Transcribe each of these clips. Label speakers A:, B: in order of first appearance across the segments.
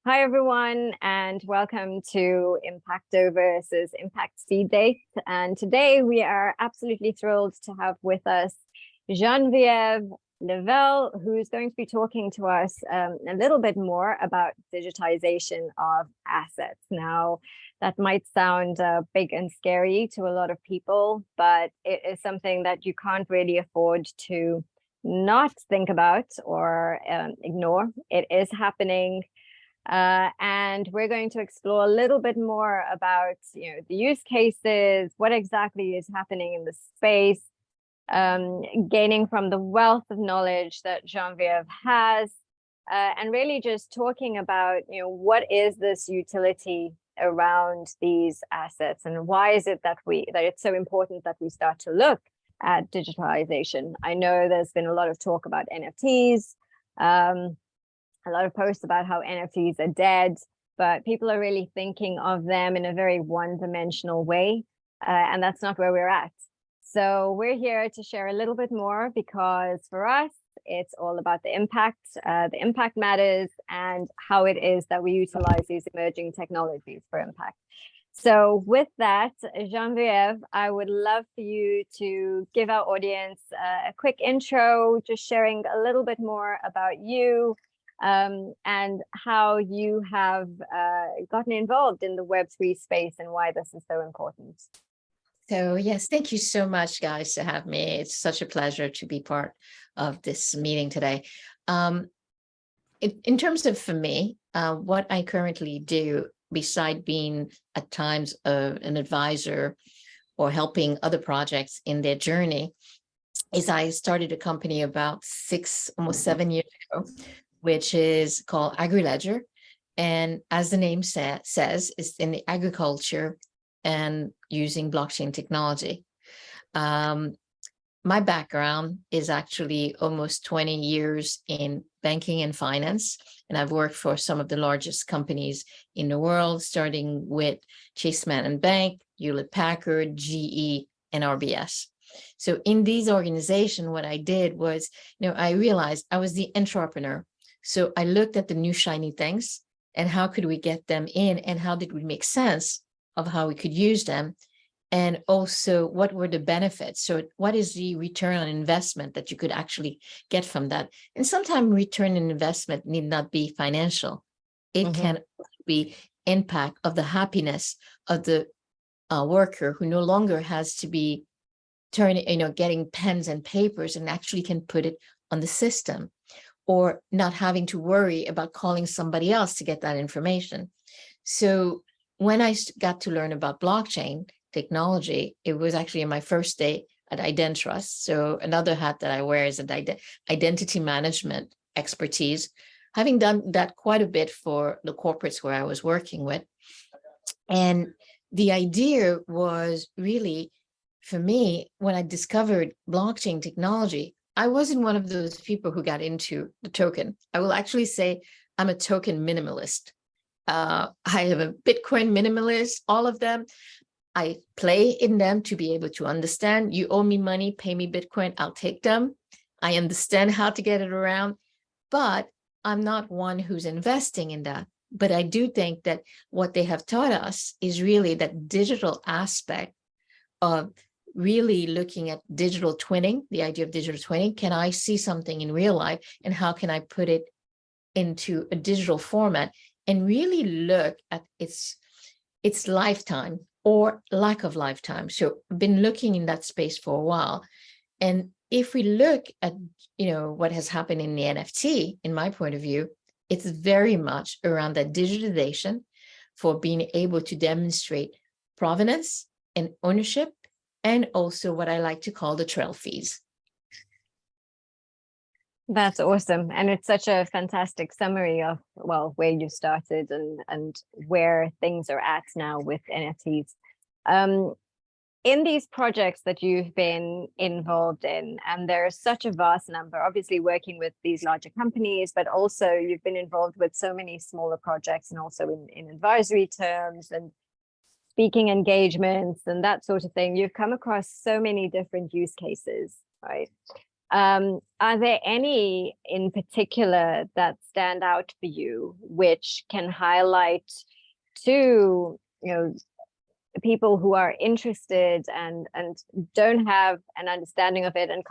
A: Hi, everyone, and welcome to Impacto versus Impact Speed Date. And today we are absolutely thrilled to have with us Genevieve Leveille, who's going to be talking to us a little bit more about digitization of assets. Now, that might sound big and scary to a lot of people, but it is something that you can't really afford to not think about or ignore. It is happening. And we're going to explore a little bit more about, the use cases, what exactly is happening in the space, gaining from the wealth of knowledge that Genevieve has, and really just talking about, what is this utility around these assets, and why is it that it's so important that we start to look at digitalization. I know there's been a lot of talk about NFTs. A lot of posts about how NFTs are dead, but people are really thinking of them in a very one-dimensional way, and that's not where we're at. So we're here to share a little bit more because for us, it's all about the impact. The impact matters and how it is that we utilize these emerging technologies for impact. So with that, Genevieve, I would love for you to give our audience a quick intro, just sharing a little bit more about you, and how you have gotten involved in the Web3 space and why this is so important.
B: So yes, thank you so much, guys, to have me. It's such a pleasure to be part of this meeting today. In terms of, for me, what I currently do, beside being at times an advisor or helping other projects in their journey, is I started a company about almost 7 years ago, which is called AgriLedger. And as the name says, it's in the agriculture and using blockchain technology. My background is actually almost 20 years in banking and finance, and I've worked for some of the largest companies in the world, starting with Chase Manhattan Bank, Hewlett Packard, GE, and RBS. So in these organizations, what I did was, I realized I was the entrepreneur. So I looked at the new shiny things and how could we get them in, and how did we make sense of how we could use them, and also what were the benefits. So what is the return on investment that you could actually get from that? And sometimes return on investment need not be financial. It can be impact of the happiness of the worker who no longer has to be getting pens and papers and actually can put it on the system, or not having to worry about calling somebody else to get that information. So when I got to learn about blockchain technology, it was actually in my first day at IdenTrust. So another hat that I wear is an identity management expertise, having done that quite a bit for the corporates where I was working with. And the idea was really, for me, when I discovered blockchain technology, I wasn't one of those people who got into the token. I will actually say I'm a token minimalist. I am a Bitcoin minimalist, all of them. I play in them to be able to understand. You owe me money, pay me Bitcoin, I'll take them. I understand how to get it around, but I'm not one who's investing in that. But I do think that what they have taught us is really that digital aspect of really looking at digital twinning, the idea of digital twinning. Can I see something in real life, and how can I put it into a digital format and really look at its lifetime or lack of lifetime? So I've been looking in that space for a while. And if we look at, what has happened in the NFT, in my point of view, it's very much around that digitization for being able to demonstrate provenance and ownership, and also what I like to call the trail fees.
A: That's awesome. And it's such a fantastic summary of, where you started and where things are at now with NFTs. In these projects that you've been involved in, and there's such a vast number, obviously working with these larger companies, but also you've been involved with so many smaller projects, and also in advisory terms and speaking engagements and that sort of thing. You've come across so many different use cases, right? Are there any in particular that stand out for you, which can highlight to, people who are interested and don't have an understanding of it and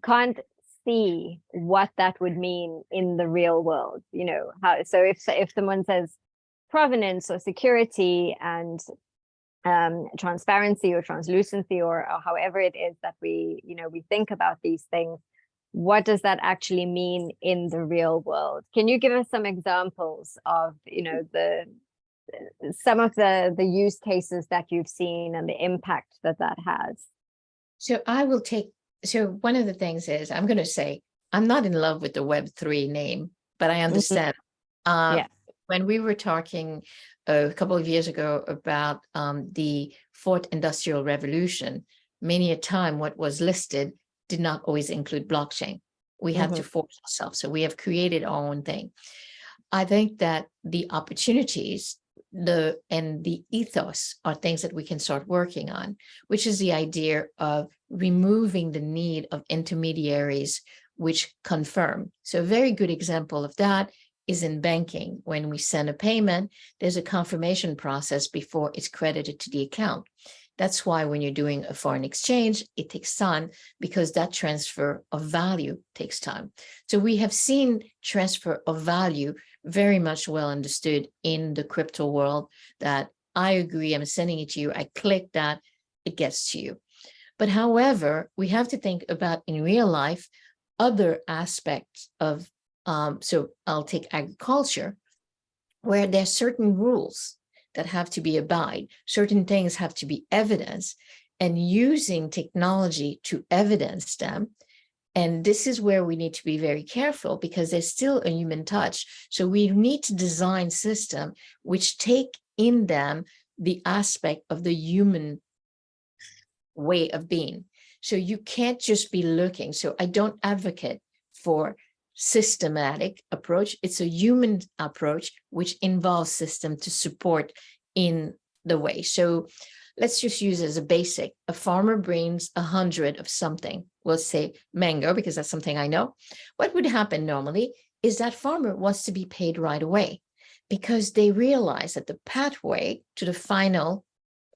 A: can't see what that would mean in the real world? How, so if someone says provenance or security and transparency or translucency or however it is that we think about these things, what does that actually mean in the real world? Can you give us some examples of some of the use cases that you've seen and the impact that has?
B: So one of the things is, I'm going to say, I'm not in love with the Web3 name, but I understand.
A: Yeah.
B: When we were talking a couple of years ago about the fourth industrial revolution, many a time what was listed did not always include blockchain. We had to force ourselves. So we have created our own thing. I think that the opportunities and the ethos are things that we can start working on, which is the idea of removing the need of intermediaries which confirm. So a very good example of that is in banking. When we send a payment, there's a confirmation process before it's credited to the account. That's why when you're doing a foreign exchange, it takes time, because that transfer of value takes time. So we have seen transfer of value very much well understood in the crypto world, that I agree, I'm sending it to you, I click that, it gets to you. But however, we have to think about in real life, other aspects of, so I'll take agriculture, where there are certain rules that have to be abide, certain things have to be evidenced, and using technology to evidence them. And this is where we need to be very careful, because there's still a human touch. So we need to design systems which take in them the aspect of the human way of being. So you can't just be looking. So I don't advocate for systematic approach. It's a human approach, which involves system to support in the way. So let's just use as a basic, a farmer brings 100 of something, we'll say mango, because that's something I know. What would happen normally is that farmer wants to be paid right away, because they realize that the pathway to the final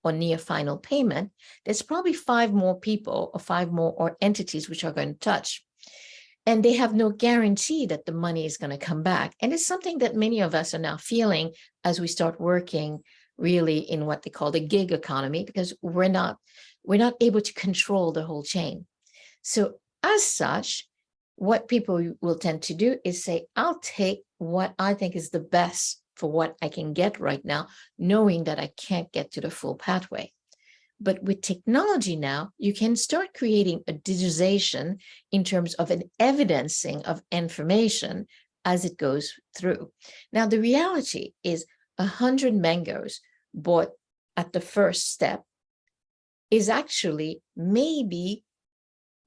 B: or near final payment, there's probably 5 more people or 5 more or entities which are going to touch. And they have no guarantee that the money is going to come back. And it's something that many of us are now feeling as we start working really in what they call the gig economy, because we're not able to control the whole chain. So as such, what people will tend to do is say, I'll take what I think is the best for what I can get right now, knowing that I can't get to the full pathway. But with technology now, you can start creating a digitization in terms of an evidencing of information as it goes through. Now, the reality is 100 mangoes bought at the first step is actually maybe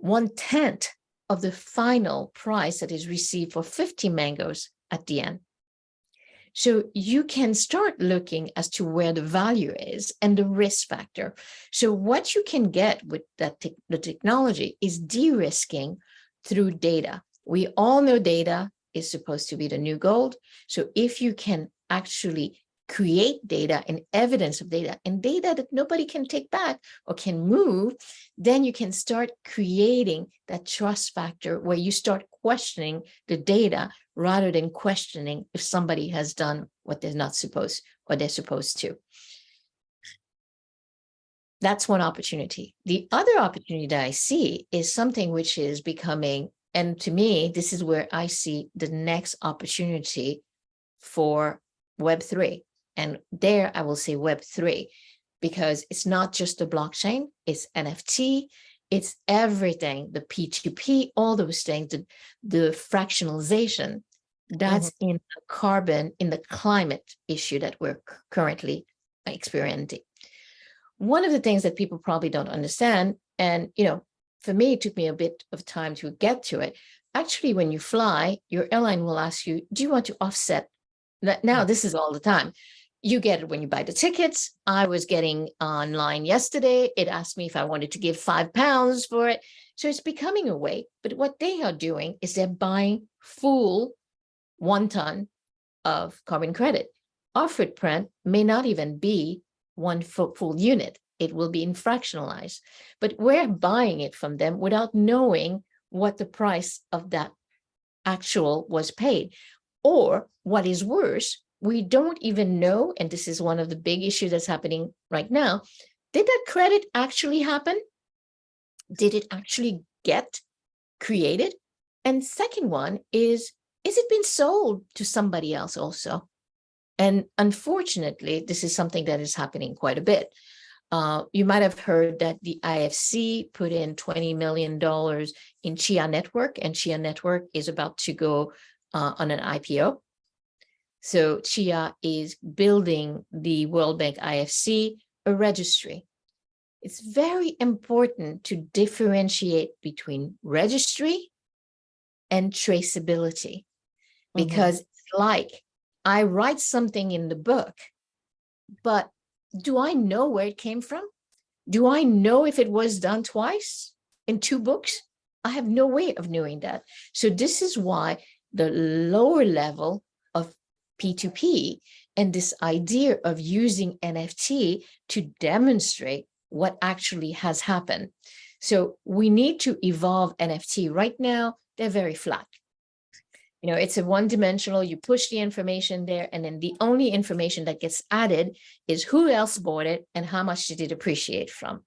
B: 1/10 of the final price that is received for 50 mangoes at the end. So you can start looking as to where the value is and the risk factor. So what you can get with that the technology is de-risking through data. We all know data is supposed to be the new gold. So if you can actually create data and evidence of data and data that nobody can take back or can move, then you can start creating that trust factor where you start questioning the data rather than questioning if somebody has done what they're not supposed or they're supposed to. That's one opportunity. The other opportunity that I see is something which is becoming, and to me, this is where I see the next opportunity for Web3. And there I will say Web3, because it's not just the blockchain, it's NFT, it's everything, the P2P, all those things, the fractionalization, that's in the carbon, in the climate issue that we're currently experiencing. One of the things that people probably don't understand, and for me, it took me a bit of time to get to it. Actually, when you fly, your airline will ask you, do you want to offset that? Now, this is all the time. you get it when you buy the tickets. I was getting online yesterday. It asked me if I wanted to give £5 for it. So it's becoming a way. But what they are doing is they're buying full 1 ton of carbon credit. Our footprint may not even be one full unit. It will be fractionalized. But we're buying it from them without knowing what the price of that actual was paid. Or what is worse, we don't even know, and this is one of the big issues that's happening right now, did that credit actually happen? Did it actually get created? And second one is it been sold to somebody else also? And unfortunately, this is something that is happening quite a bit. You might have heard that the IFC put in $20 million in Chia Network, and Chia Network is about to go on an IPO. So Chia is building the World Bank IFC, a registry. It's very important to differentiate between registry and traceability, because like I write something in the book, but do I know where it came from? Do I know if it was done twice in 2 books? I have no way of knowing that. So this is why the lower level of P2P and this idea of using NFT to demonstrate what actually has happened. So we need to evolve NFT. Right now, they're very flat. You know, it's a one-dimensional, you push the information there, and then the only information that gets added is who else bought it and how much did it appreciate from.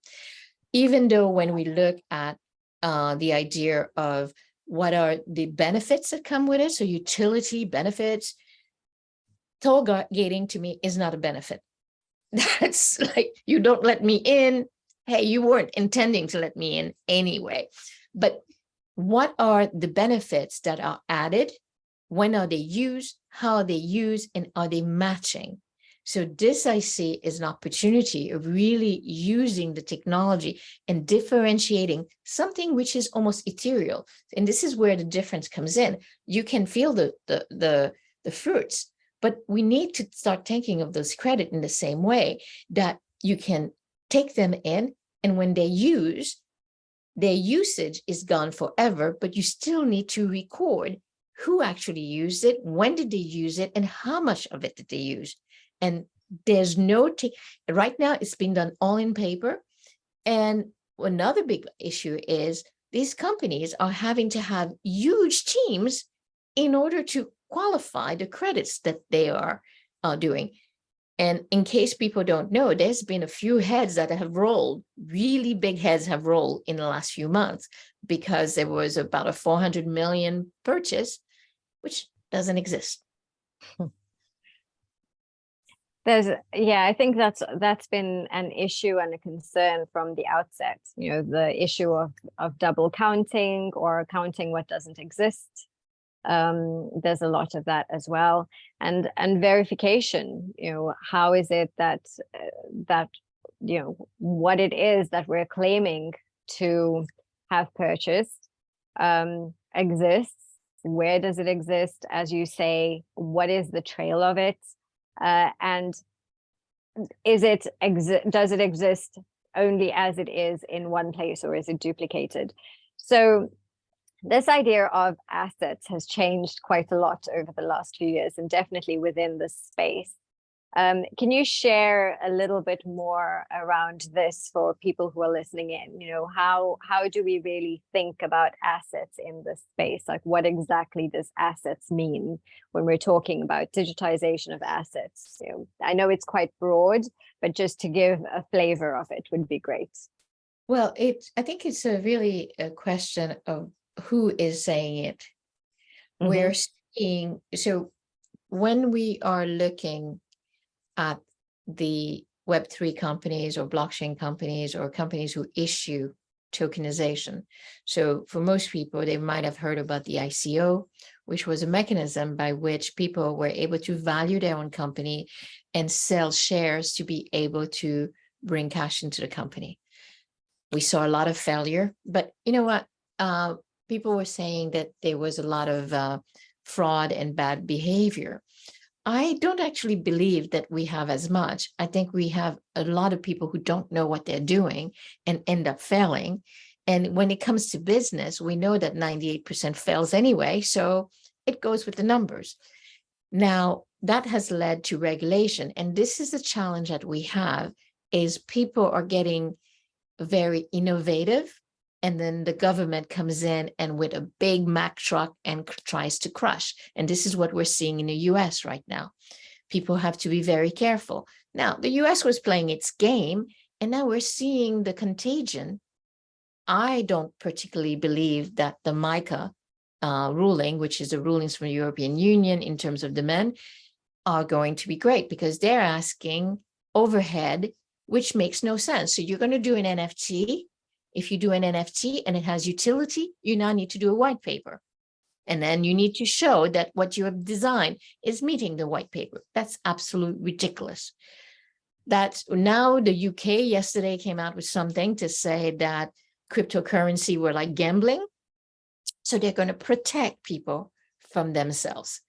B: Even though when we look at the idea of what are the benefits that come with it, so utility benefits, toll gating to me is not a benefit. That's like, you don't let me in. Hey, you weren't intending to let me in anyway. But what are the benefits that are added? When are they used? How are they used? And are they matching? So this I see is an opportunity of really using the technology and differentiating something which is almost ethereal. And this is where the difference comes in. You can feel the fruits, but we need to start thinking of those credit in the same way that you can take them in, and when they use, their usage is gone forever, but you still need to record who actually used it, when did they use it, and how much of it did they use. And there's no, right now it's being done all in paper. And another big issue is these companies are having to have huge teams in order to qualify the credits that they are doing. And in case people don't know, there's been a few heads that have rolled, really big heads have rolled in the last few months, because there was about a 400 million purchase, which doesn't exist.
A: I think that's been an issue and a concern from the outset. You know, the issue of double counting or counting what doesn't exist. There's a lot of that as well, and verification. You know, how is it that you know what it is that we're claiming to have purchased exists? Where does it exist? As you say, what is the trail of it? And does it exist only as it is in one place, or is it duplicated? So this idea of assets has changed quite a lot over the last few years, and definitely within this space. Can you share a little bit more around this for people who are listening in? You know, how do we really think about assets in this space? Like, what exactly does assets mean when we're talking about digitization of assets? You know, I know it's quite broad, but just to give a flavor of it would be great.
B: Well, I think it's really a question of who is saying it. We're seeing, so when we are looking at the Web3 companies or blockchain companies or companies who issue tokenization. So for most people, they might have heard about the ICO, which was a mechanism by which people were able to value their own company and sell shares to be able to bring cash into the company. We saw a lot of failure, but you know what? People were saying that there was a lot of fraud and bad behavior. I don't actually believe that we have as much. I think we have a lot of people who don't know what they're doing and end up failing. And when it comes to business, we know that 98% fails anyway. So it goes with the numbers. Now, that has led to regulation. And this is the challenge that we have, is people are getting very innovative. And then the government comes in and with a big Mack truck and tries to crush. And this is what we're seeing in the US right now. People have to be very careful. Now, the US was playing its game, and now we're seeing the contagion. I don't particularly believe that the MICA ruling, which is the rulings from the European Union in terms of demand, are going to be great, because they're asking overhead, which makes no sense. So you're going to do an NFT. If you do an NFT and it has utility, you now need to do a white paper. And then you need to show that what you have designed is meeting the white paper. That's absolutely ridiculous. That now the UK yesterday came out with something to say that cryptocurrency were like gambling. So they're going to protect people from themselves.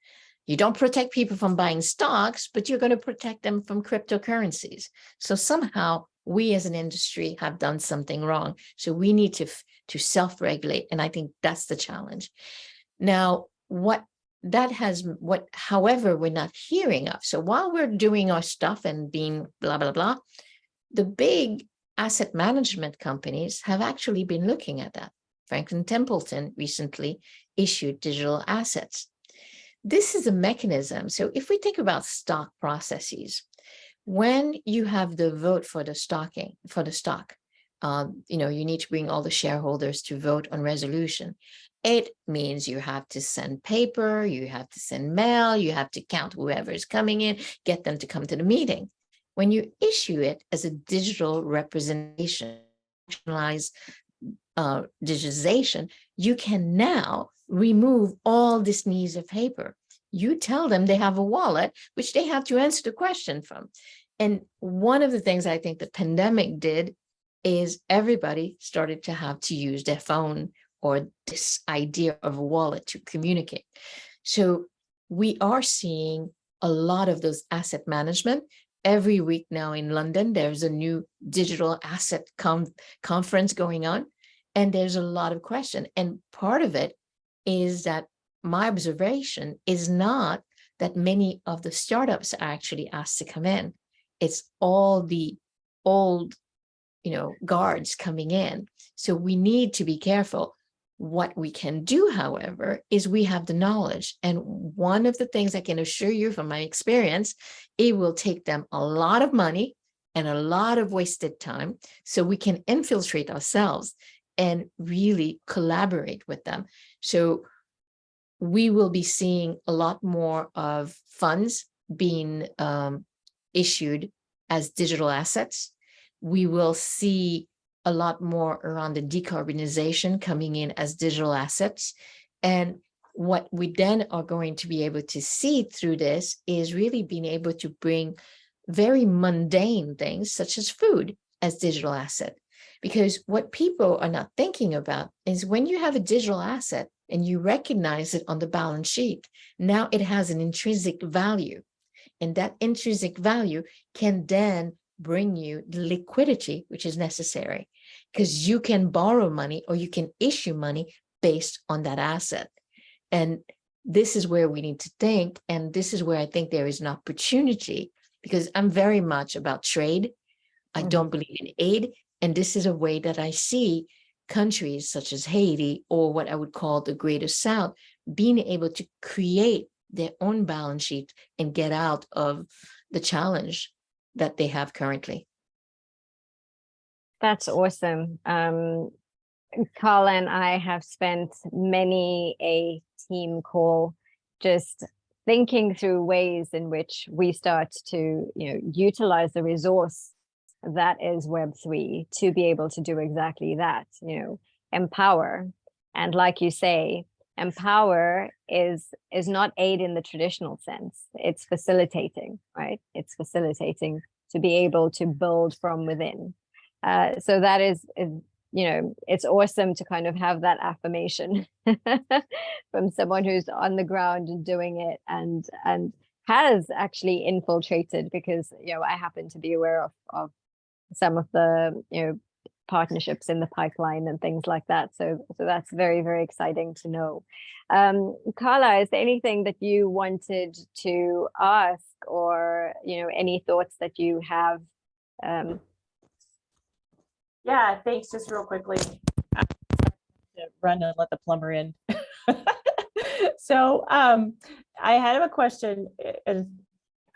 B: You don't protect people from buying stocks, but you're going to protect them from cryptocurrencies. So somehow we as an industry have done something wrong. So we need to self-regulate. And I think that's the challenge. Now, however, we're not hearing of. So while we're doing our stuff and being blah, blah, blah, the big asset management companies have actually been looking at that. Franklin Templeton recently issued digital assets. This is a mechanism. So if we think about stock processes, when you have the vote for the stock, you need to bring all the shareholders to vote on resolution. It means you have to send paper, you have to send mail, you have to count whoever is coming in, get them to come to the meeting. When you issue it as a digital representation, digitization, you can now remove all this needs of paper. You tell them they have a wallet, which they have to answer the question from. And one of the things I think the pandemic did is everybody started to have to use their phone or this idea of a wallet to communicate. So we are seeing a lot of those asset management. Every week now in London, there's a new digital asset conference going on. And there's a lot of question. And part of it is that my observation is not that many of the startups are actually asked to come in. It's all the old, guards coming in. So we need to be careful. What we can do, however, is we have the knowledge. And one of the things I can assure you from my experience, it will take them a lot of money and a lot of wasted time. So we can infiltrate ourselves and really collaborate with them. So we will be seeing a lot more of funds being issued as digital assets. We will see a lot more around the decarbonization coming in as digital assets. And what we then are going to be able to see through this is really being able to bring very mundane things such as food as digital asset. Because what people are not thinking about is when you have a digital asset and you recognize it on the balance sheet, now it has an intrinsic value. And that intrinsic value can then bring you the liquidity which is necessary, because you can borrow money or you can issue money based on that asset. And this is where we need to think. And this is where I think there is an opportunity, because I'm very much about trade. I don't believe in aid. And this is a way that I see countries such as Haiti, or what I would call the Greater South, being able to create their own balance sheet and get out of the challenge that they have currently.
A: That's awesome. Kala and I have spent many a team call just thinking through ways in which we start to, utilize the resource that is Web3 to be able to do exactly that, empower. And like you say, empower is not aid in the traditional sense. It's facilitating, right? It's facilitating to be able to build from within. So that is, it's awesome to kind of have that affirmation from someone who's on the ground and doing it, and has actually infiltrated, because I happen to be aware of some of the partnerships in the pipeline and things like that. So that's very, very exciting to know. Kala, is there anything that you wanted to ask, or any thoughts that you have?
C: Yeah, thanks. Just real quickly, to run and let the plumber in. So I had a question.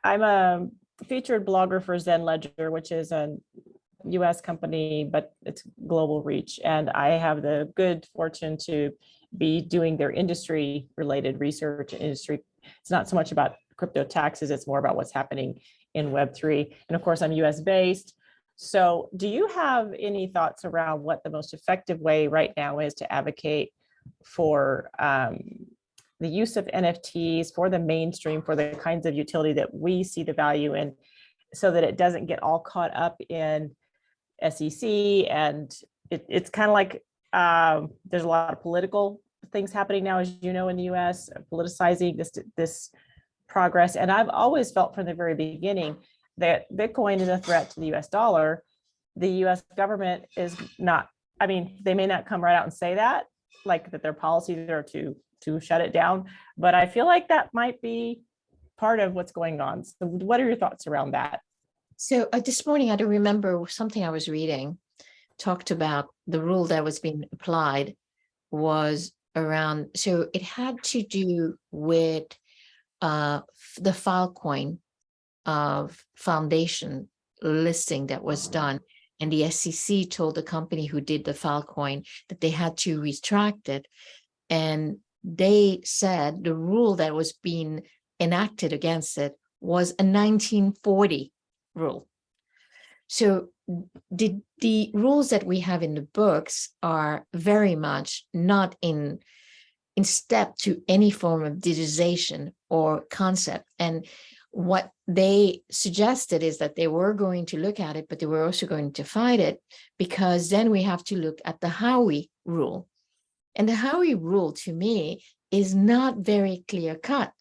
C: I'm a featured blogger for Zen Ledger, which is a US company, but it's global reach. And I have the good fortune to be doing their industry related research. Industry. It's not so much about crypto taxes, it's more about what's happening in Web3. And of course, I'm US based. So do you have any thoughts around what the most effective way right now is to advocate for the use of NFTs for the mainstream, for the kinds of utility that we see the value in, so that it doesn't get all caught up in SEC? And it's kind of like there's a lot of political things happening now, as you know, in the US, politicizing this progress. And I've always felt from the very beginning that Bitcoin is a threat to the US dollar. The US government is not, I mean, they may not come right out and say that, like that their policies are to shut it down, but I feel like that might be part of what's going on. So what are your thoughts around that?
B: So this morning, I don't remember, something I was reading talked about the rule that was being applied was around, so it had to do with the Filecoin of foundation listing that was done. And the SEC told the company who did the Filecoin that they had to retract it. And they said the rule that was being enacted against it was a 1940 rule. So the rules that we have in the books are very much not in step to any form of digitization or concept. And what they suggested is that they were going to look at it, but they were also going to fight it, because then we have to look at the Howey rule. And the Howey rule, to me, is not very clear cut.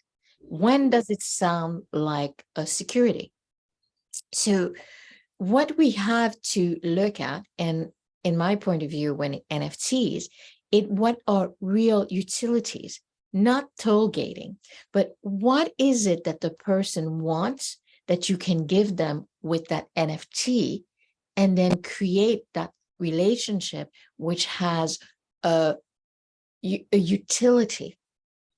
B: When does it sound like a security? So what we have to look at, and in my point of view, when NFTs, what are real utilities, not toll gating, but what is it that the person wants that you can give them with that NFT, and then create that relationship which has a utility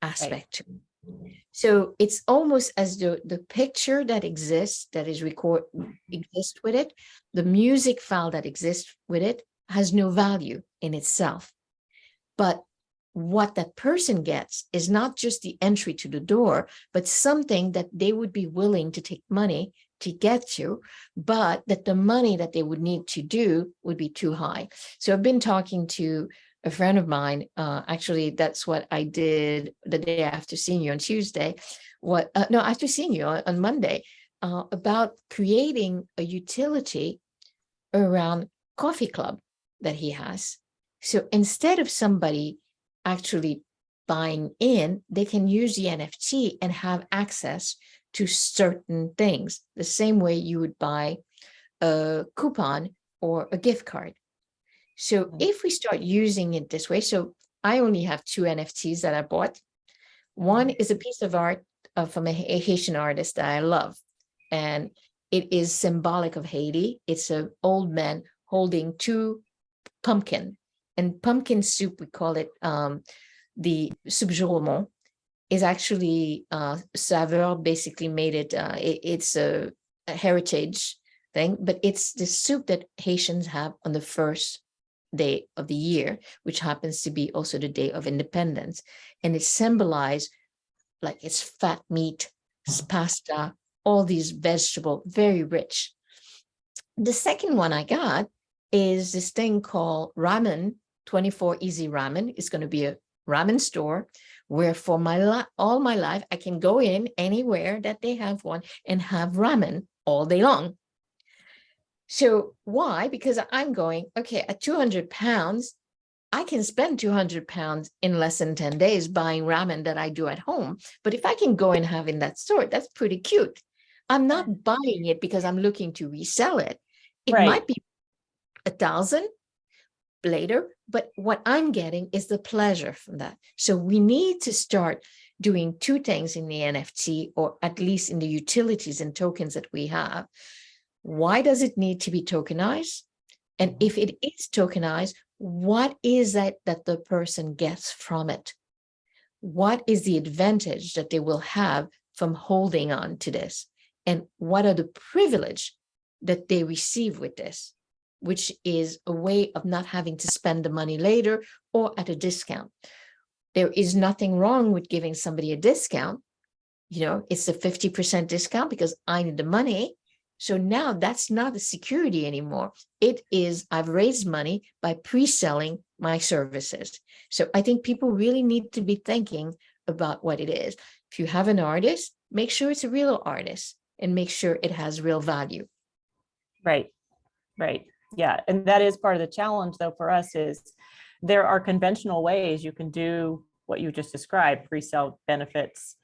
B: aspect to it. So it's almost as though the picture that exists, that is exists with it, the music file that exists with it has no value in itself. But what that person gets is not just the entry to the door, but something that they would be willing to take money to get to, but that the money that they would need to do would be too high. So I've been talking to a friend of mine, actually, that's what I did the day after seeing you on Tuesday, after seeing you on Monday, about creating a utility around coffee club that he has. So instead of somebody actually buying in, they can use the NFT and have access to certain things, the same way you would buy a coupon or a gift card. So if we start using it this way, so I only have 2 NFTs that I bought. One is a piece of art from a Haitian artist that I love, and it is symbolic of Haiti. It's an old man holding 2 pumpkin, and pumpkin soup, we call it the subjourement, is actually Saveur basically made it. It's a heritage thing, but it's the soup that Haitians have on the first day of the year, which happens to be also the day of independence. And it symbolized, like, it's fat meat, it's pasta, all these vegetables, very rich. The second one I got is this thing called ramen, 24 Easy Ramen. It's going to be a ramen store where for all my life, I can go in anywhere that they have one and have ramen all day long. So why? Because I'm going, okay, at 200 pounds, I can spend £200 in less than 10 days buying ramen that I do at home. But if I can go and have in that store, that's pretty cute. I'm not buying it because I'm looking to resell it. It might be 1,000 later, but what I'm getting is the pleasure from that. So we need to start doing two things in the NFT, or at least in the utilities and tokens that we have. Why does it need to be tokenized? And if it is tokenized, what is that the person gets from it? What is the advantage that they will have from holding on to this? And what are the privilege that they receive with this, which is a way of not having to spend the money later or at a discount? There is nothing wrong with giving somebody a discount. It's a 50% discount because I need the money. So now that's not a security anymore. It is, I've raised money by pre-selling my services. So I think people really need to be thinking about what it is. If you have an artist, make sure it's a real artist and make sure it has real value.
C: Right. Yeah. And that is part of the challenge, though, for us is there are conventional ways you can do what you just described, pre-sale benefits,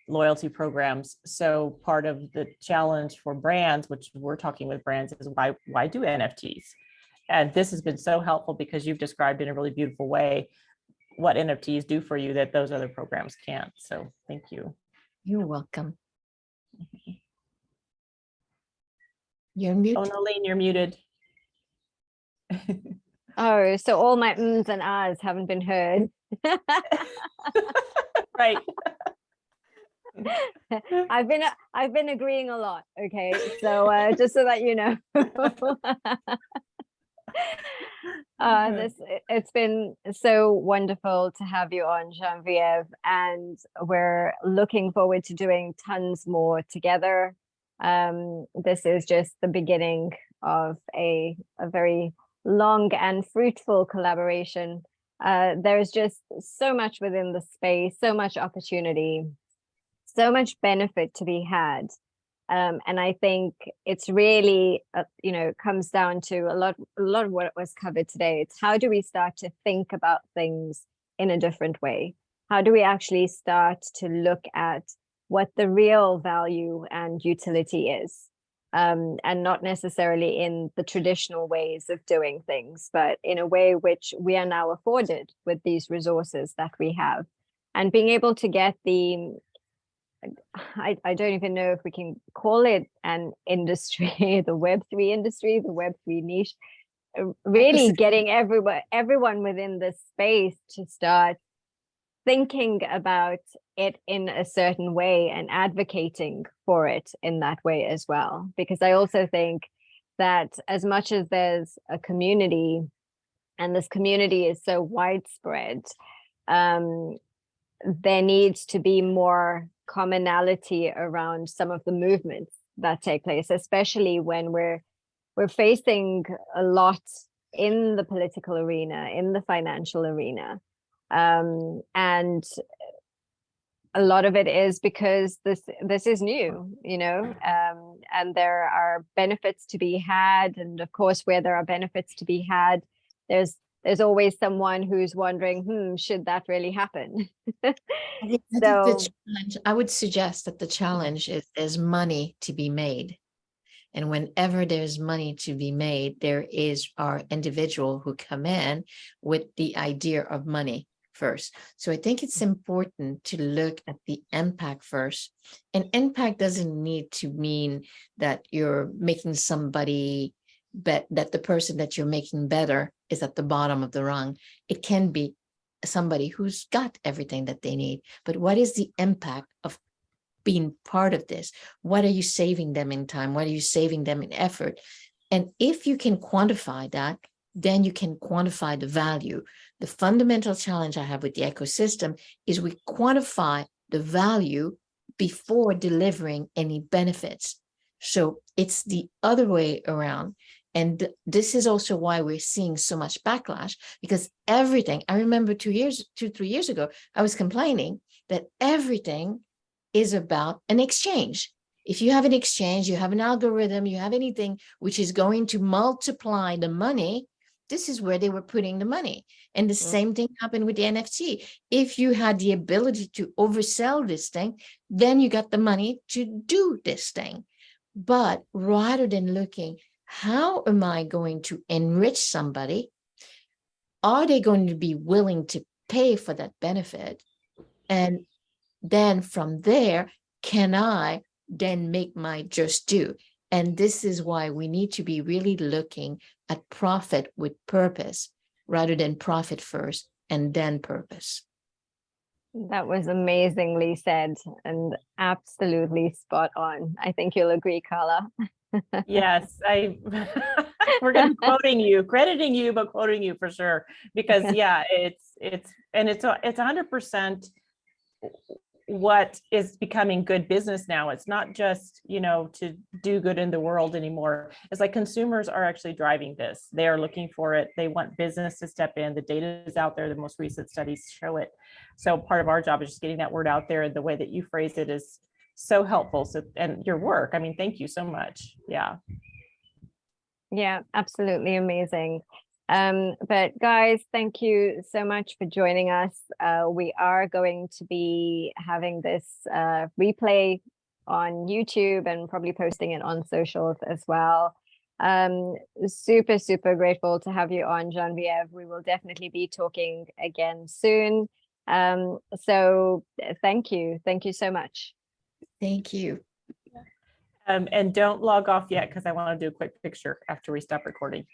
C: loyalty programs. So part of the challenge for brands, which we're talking with brands, is why do NFTs? And this has been so helpful because you've described in a really beautiful way what NFTs do for you that those other programs can't. So thank you.
B: You're welcome. You're muted.
C: Oh, Noleen, you're muted.
A: Oh, so all my ums and ahs haven't been heard.
C: Right.
A: I've been agreeing a lot. Okay, so just so that you know. It's been so wonderful to have you on, Genevieve, and we're looking forward to doing tons more together. This is just the beginning of a very long and fruitful collaboration. There's just so much within the space, so much opportunity, so much benefit to be had. And I think it's really, comes down to a lot of what was covered today. It's how do we start to think about things in a different way? How do we actually start to look at what the real value and utility is? And not necessarily in the traditional ways of doing things, but in a way which we are now afforded with these resources that we have. And being able to get I don't even know if we can call it an industry, the Web3 industry, the Web3 niche, really getting everyone within this space to start thinking about it in a certain way and advocating for it in that way as well. Because I also think that as much as there's a community, and this community is so widespread, there needs to be more commonality around some of the movements that take place, especially when we're facing a lot in the political arena, in the financial arena. And a lot of it is because this is new, and there are benefits to be had. And of course, where there are benefits to be had, there's always someone who's wondering, should that really happen?
B: I would suggest that the challenge is there's money to be made. And whenever there's money to be made, there is our individual who come in with the idea of money first. So I think it's important to look at the impact first. And impact doesn't need to mean that you're making somebody that the person that you're making better is at the bottom of the rung. It can be somebody who's got everything that they need, but what is the impact of being part of this? What are you saving them in time? What are you saving them in effort? And if you can quantify that, then you can quantify the value. The fundamental challenge I have with the ecosystem is we quantify the value before delivering any benefits. So it's the other way around. And this is also why we're seeing so much backlash, because everything, I remember 3 years ago, I was complaining that everything is about an exchange. If you have an exchange, you have an algorithm, you have anything which is going to multiply the money, this is where they were putting the money. And the same thing happened with the NFT. If you had the ability to oversell this thing, then you got the money to do this thing. But rather than looking, how am I going to enrich somebody? Are they going to be willing to pay for that benefit? And then from there, can I then make my just due? And this is why we need to be really looking at profit with purpose rather than profit first and then purpose.
A: That was amazingly said and absolutely spot on. I think you'll agree, Kala.
C: Yes, we're going to be quoting you, crediting you, but quoting you for sure, because yeah, it's 100% what is becoming good business now. It's not just, to do good in the world anymore. It's like consumers are actually driving this. They are looking for it. They want business to step in. The data is out there. The most recent studies show it. So part of our job is just getting that word out there. And the way that you phrased it is so helpful. So, and your work, I mean, thank you so much. Yeah.
A: Yeah, absolutely amazing. But guys, thank you so much for joining us. We are going to be having this replay on YouTube and probably posting it on socials as well. Super, super grateful to have you on, Genevieve. We will definitely be talking again soon. So thank you. Thank you so much.
B: Thank you.
C: And don't log off yet, because I want to do a quick picture after we stop recording.